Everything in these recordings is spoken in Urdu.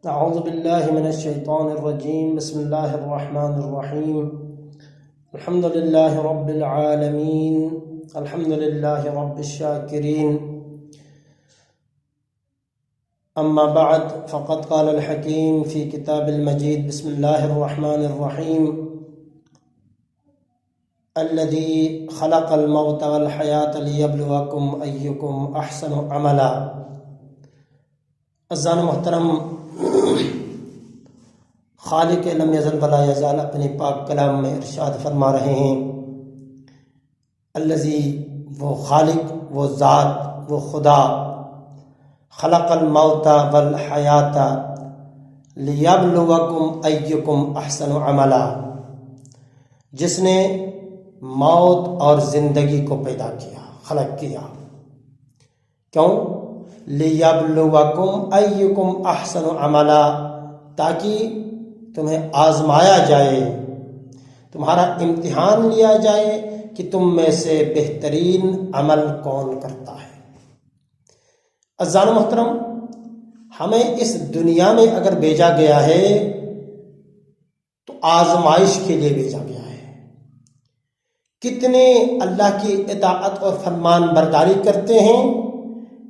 أعوذ بالله من الشيطان الرجيم. بسم الله الرحمن الرحيم. الحمد لله رب العالمين. الحمد لله رب الشاكرين. أما بعد فقد قال الحكيم في كتاب المجيد. بسم الله الرحمن الرحيم. الذي خلق الموت والحياة ليبلوكم أيكم أحسن عملا. عزیزان محترم، خالق لم یزل ولا یزال اپنے پاک کلام میں ارشاد فرما رہے ہیں، الذی، وہ خالق، وہ ذات، وہ خدا، خلق الموت والحیات لیبلوکم ایکم احسن عملا، جس نے موت اور زندگی کو پیدا کیا، خلق کیا. کیوں؟ لیبلوکم ایکم احسن عملا، تاکہ تمہیں آزمایا جائے، تمہارا امتحان لیا جائے کہ تم میں سے بہترین عمل کون کرتا ہے. عزیزان محترم، ہمیں اس دنیا میں اگر بھیجا گیا ہے تو آزمائش کے لیے بھیجا گیا ہے. کتنے اللہ کی اطاعت اور فرمان برداری کرتے ہیں،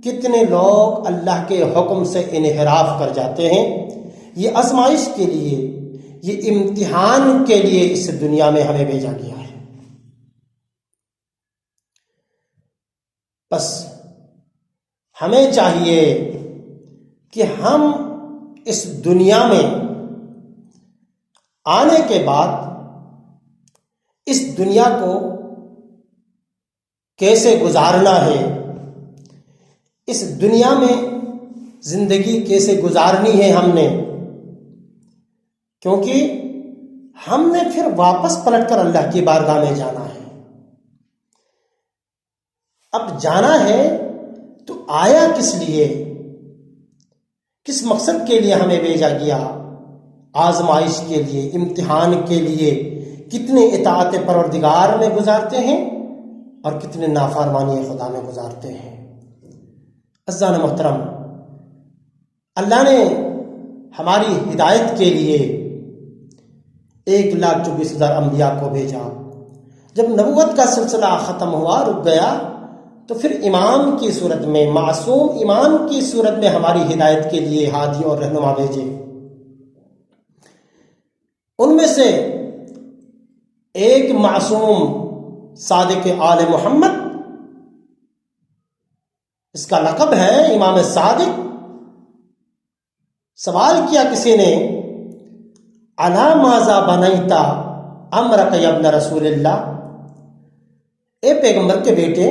کتنے لوگ اللہ کے حکم سے انحراف کر جاتے ہیں. یہ آزمائش کے لیے، یہ امتحان کے لیے اس دنیا میں ہمیں بھیجا گیا ہے. بس ہمیں چاہیے کہ ہم اس دنیا میں آنے کے بعد اس دنیا کو کیسے گزارنا ہے، اس دنیا میں زندگی کیسے گزارنی ہے ہم نے، کیونکہ ہم نے پھر واپس پلٹ کر اللہ کی بارگاہ میں جانا ہے. اب جانا ہے تو آیا کس لیے، کس مقصد کے لیے ہمیں بھیجا گیا؟ آزمائش کے لیے، امتحان کے لیے. کتنے اطاعت پروردگار میں گزارتے ہیں اور کتنے نافرمانی خدا میں گزارتے ہیں. عزیزان محترم، اللہ نے ہماری ہدایت کے لیے 1,24,000 انبیاء کو بھیجا. جب نبوت کا سلسلہ ختم ہوا، رک گیا، تو پھر امام کی صورت میں، معصوم امام کی صورت میں ہماری ہدایت کے لیے ہادی اور رہنما بھیجے. ان میں سے ایک معصوم صادق آل محمد، اس کا لقب ہے امام صادق. سوال کیا کسی نے، علی ماذا بنیتا امرک یا ابن رسول اللہ، اے پیغمبر کے بیٹے،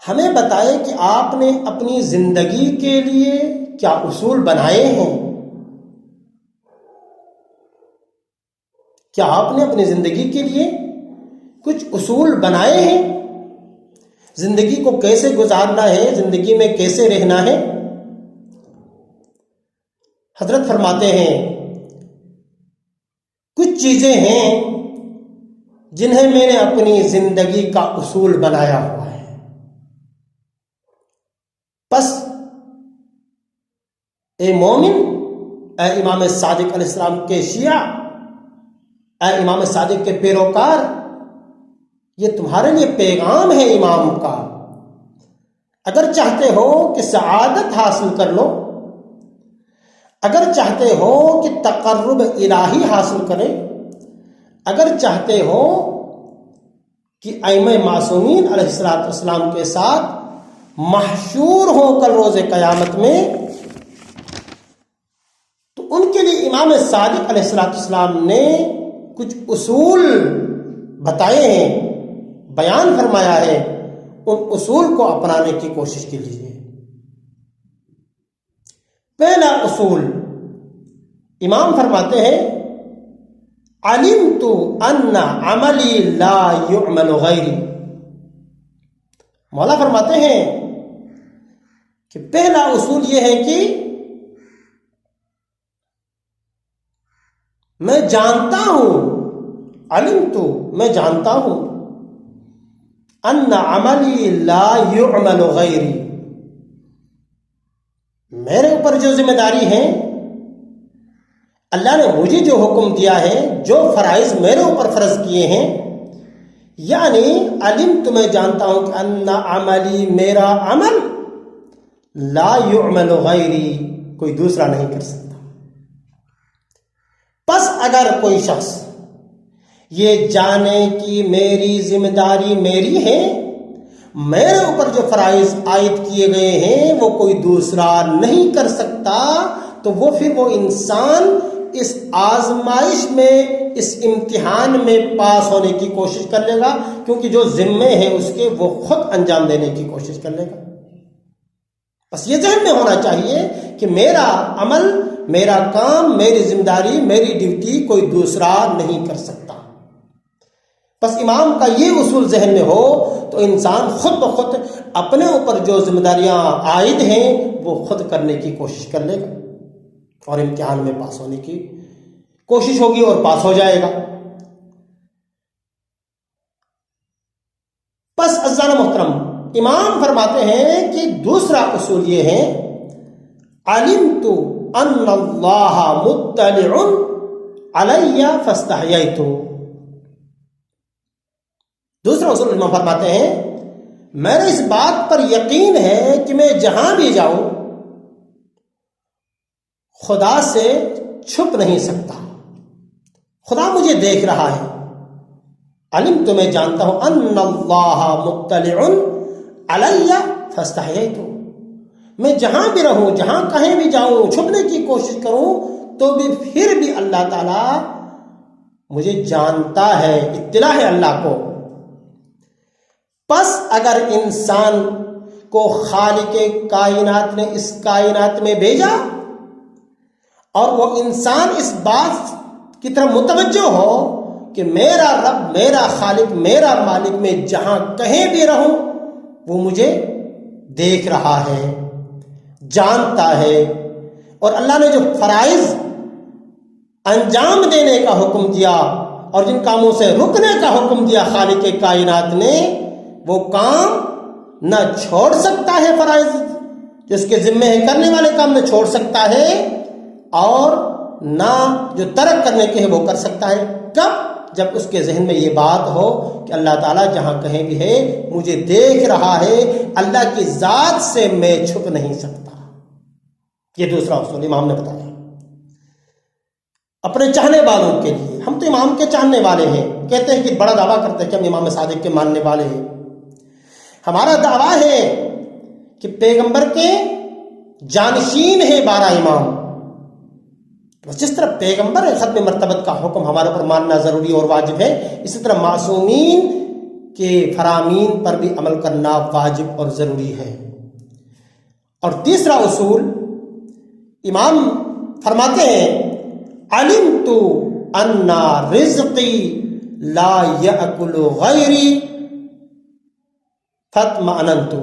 ہمیں بتائے کہ آپ نے اپنی زندگی کے لیے کیا اصول بنائے ہیں. کیا آپ نے اپنی زندگی کے لیے کچھ اصول بنائے ہیں؟ زندگی کو کیسے گزارنا ہے، زندگی میں کیسے رہنا ہے؟ حضرت فرماتے ہیں کچھ چیزیں ہیں جنہیں میں نے اپنی زندگی کا اصول بنایا ہوا ہے. بس اے مومن، اے امام صادق علیہ السلام کے شیعہ، اے امام صادق کے پیروکار، یہ تمہارے لیے پیغام ہے امام کا. اگر چاہتے ہو کہ سعادت حاصل کر لو، اگر چاہتے ہو کہ تقرب الہی حاصل کریں، اگر چاہتے ہو کہ ائمہ معصومین علیہ السلام کے ساتھ محشور ہو کر روز قیامت میں، تو ان کے لیے امام صادق علیہ السلام نے کچھ اصول بتائے ہیں، بیان فرمایا ہے. ان اصول کو اپنانے کی کوشش کیجیے. پہلا اصول، امام فرماتے ہیں علمت ان عملی لا يعمل غیری. مولا فرماتے ہیں کہ پہلا اصول یہ ہے کہ میں جانتا ہوں، علمت، میں جانتا ہوں، ان عملی لا يعمل غیری، میرے اوپر جو ذمہ داری ہے، اللہ نے مجھے جو حکم دیا ہے، جو فرائض میرے اوپر فرض کیے ہیں، یعنی علم تو میں جانتا ہوں کہ ان عملی، میرا عمل، لا یعمل غیری، کوئی دوسرا نہیں کر سکتا۔ پس اگر کوئی شخص یہ جانے کہ میری ذمہ داری میری ہے، میرے اوپر جو فرائض عائد کیے گئے ہیں وہ کوئی دوسرا نہیں کر سکتا، تو پھر وہ انسان اس آزمائش میں، اس امتحان میں پاس ہونے کی کوشش کر لے گا، کیونکہ جو ذمے ہیں اس کے وہ خود انجام دینے کی کوشش کر لے گا۔ بس یہ ذہن میں ہونا چاہیے کہ میرا عمل، میرا کام، میری ذمہ داری، میری ڈیوٹی کوئی دوسرا نہیں کر سکتا۔ بس امام کا یہ اصول ذہن میں ہو تو انسان خود بخود اپنے اوپر جو ذمہ داریاں عائد ہیں وہ خود کرنے کی کوشش کر لے گا، اور امتحان میں پاس ہونے کی کوشش ہوگی اور پاس ہو جائے گا۔ بس عزیزان محترم، امام فرماتے ہیں کہ دوسرا اصول یہ ہے، علمت ان اللہ مطلع علی فاستحییت۔ دوسرا اصول امام فرماتے ہیں، میرے اس بات پر یقین ہے کہ میں جہاں بھی جاؤں خدا سے چھپ نہیں سکتا، خدا مجھے دیکھ رہا ہے۔ علم تو میں جانتا ہوں ان اللہ مطلع علی فاستحییت، میں جہاں بھی رہوں، جہاں کہیں بھی جاؤں، چھپنے کی کوشش کروں تو بھی پھر بھی اللہ تعالی مجھے جانتا ہے، اطلاع ہے اللہ کو۔ پس اگر انسان کو خالق کائنات نے اس کائنات میں بھیجا اور وہ انسان اس بات کی طرف متوجہ ہو کہ میرا رب، میرا خالق، میرا مالک، میں جہاں کہیں بھی رہوں وہ مجھے دیکھ رہا ہے، جانتا ہے، اور اللہ نے جو فرائض انجام دینے کا حکم دیا اور جن کاموں سے رکنے کا حکم دیا خالق کائنات نے، وہ کام نہ چھوڑ سکتا ہے، فرائض جس کے ذمے ہے کرنے والے کام نہ چھوڑ سکتا ہے، اور نہ جو ترک کرنے کے ہے وہ کر سکتا ہے۔ کب؟ جب اس کے ذہن میں یہ بات ہو کہ اللہ تعالیٰ جہاں کہیں بھی ہے مجھے دیکھ رہا ہے، اللہ کی ذات سے میں چھپ نہیں سکتا۔ یہ دوسرا اصول امام نے بتایا اپنے چاہنے والوں کے لیے۔ ہم تو امام کے چاہنے والے ہیں، کہتے ہیں کہ بڑا دعویٰ کرتے ہیں کہ ہم امام صادق کے ماننے والے ہیں۔ ہمارا دعویٰ ہے کہ پیغمبر کے جانشین ہیں 12 امام۔ جس طرح پیغمبر ختم مرتبت کا حکم ہمارے پر ماننا ضروری اور واجب ہے، اسی طرح معصومین کے فرامین پر بھی عمل کرنا واجب اور ضروری ہے۔ اور تیسرا اصول امام فرماتے ہیں، علمت ان رزقی لا یأکل غیری فاطمأننت۔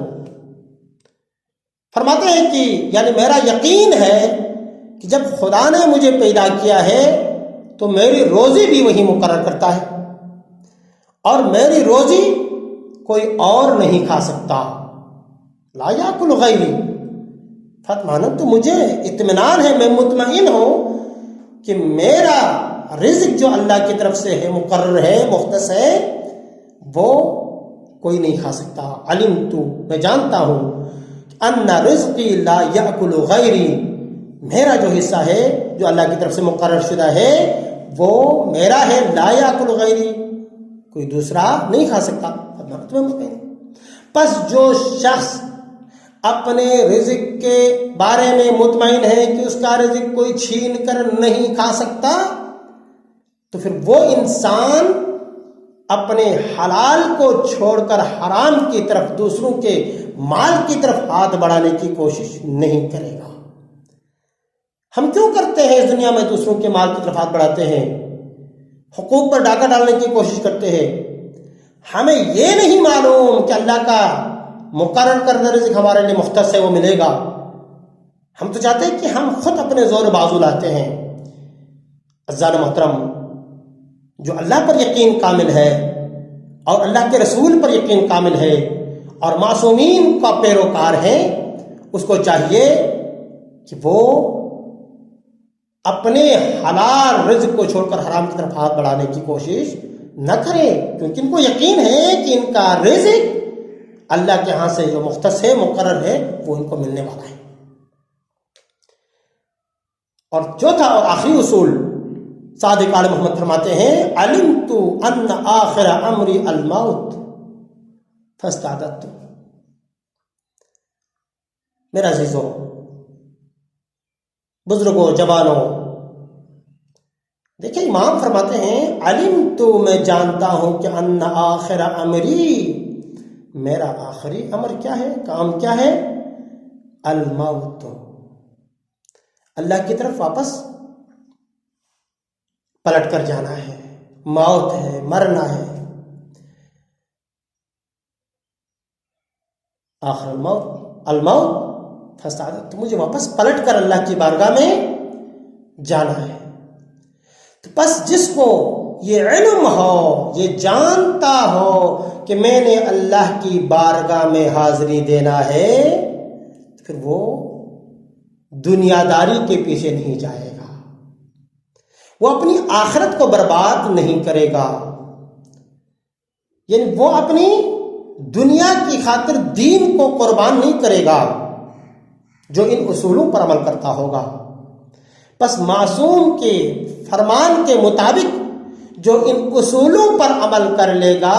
فرماتے ہیں کہ یعنی میرا یقین ہے کہ جب خدا نے مجھے پیدا کیا ہے تو میری روزی بھی وہی مقرر کرتا ہے، اور میری روزی کوئی اور نہیں کھا سکتا۔ لا یاکل غیری فاطمأننت، تو مجھے اطمینان ہے، میں مطمئن ہوں کہ میرا رزق جو اللہ کی طرف سے ہے، مقرر ہے، مختص ہے، وہ کوئی نہیں کھا سکتا۔ علمت، میں جانتا ہوں، ان رزقی لا یأکل غیری، میرا جو حصہ ہے جو اللہ کی طرف سے مقرر شدہ ہے وہ میرا ہے، لا یأکل غیری، کوئی دوسرا نہیں کھا سکتا۔ پس جو شخص اپنے رزق کے بارے میں مطمئن ہے کہ اس کا رزق کوئی چھین کر نہیں کھا سکتا، تو پھر وہ انسان اپنے حلال کو چھوڑ کر حرام کی طرف، دوسروں کے مال کی طرف ہاتھ بڑھانے کی کوشش نہیں کرے گا۔ ہم کیوں کرتے ہیں اس دنیا میں دوسروں کے مال کی طرف ہاتھ بڑھاتے ہیں، حقوق پر ڈاکہ ڈالنے کی کوشش کرتے ہیں؟ ہمیں یہ نہیں معلوم کہ اللہ کا مقرر کردہ رزق ہمارے لیے مختص ہے، وہ ملے گا۔ ہم تو چاہتے ہیں کہ ہم خود اپنے زور بازو لاتے ہیں۔ عزیزان محترم، جو اللہ پر یقین کامل ہے اور اللہ کے رسول پر یقین کامل ہے اور معصومین کا پیروکار ہے، اس کو چاہیے کہ وہ اپنے حلال رزق کو چھوڑ کر حرام کی طرف ہاتھ بڑھانے کی کوشش نہ کریں، کیونکہ ان کو یقین ہے کہ ان کا رزق اللہ کے ہاں سے جو مختص ہے، مقرر ہے، وہ ان کو ملنے والا ہے۔ اور چوتھا اور آخری اصول صادق آل محمد فرماتے ہیں، علمت ان آخر امری الموت فاستعددت۔ میرا عزیزوں، بزرگوں، جوانوں، دیکھیں امام فرماتے ہیں علمت، میں جانتا ہوں کہ ان آخر امری، میرا آخری امر کیا ہے، کام کیا ہے، الموت، اللہ کی طرف واپس پلٹ کر جانا ہے، موت ہے، مرنا ہے۔ آخر الموت فاستعددت، تو مجھے واپس پلٹ کر اللہ کی بارگاہ میں جانا ہے۔ تو بس جس کو یہ علم ہو، یہ جانتا ہو کہ میں نے اللہ کی بارگاہ میں حاضری دینا ہے، تو پھر وہ دنیا داری کے پیچھے نہیں جائے گا، وہ اپنی آخرت کو برباد نہیں کرے گا، یعنی وہ اپنی دنیا کی خاطر دین کو قربان نہیں کرے گا جو ان اصولوں پر عمل کرتا ہوگا۔ بس معصوم کے فرمان کے مطابق جو ان اصولوں پر عمل کر لے گا،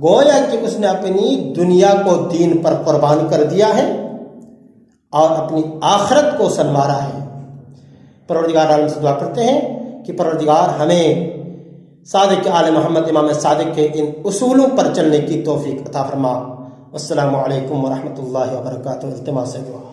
گویا کہ اس نے اپنی دنیا کو دین پر قربان کر دیا ہے اور اپنی آخرت کو سنوارا ہے۔ پروردگار عالم سے دعا کرتے ہیں کہ پروردگار ہمیں صادق آل محمد امام صادق کے ان اصولوں پر چلنے کی توفیق عطا فرما۔ السلام علیکم ورحمۃ اللہ وبرکاتہ۔ التماس ہے دعا۔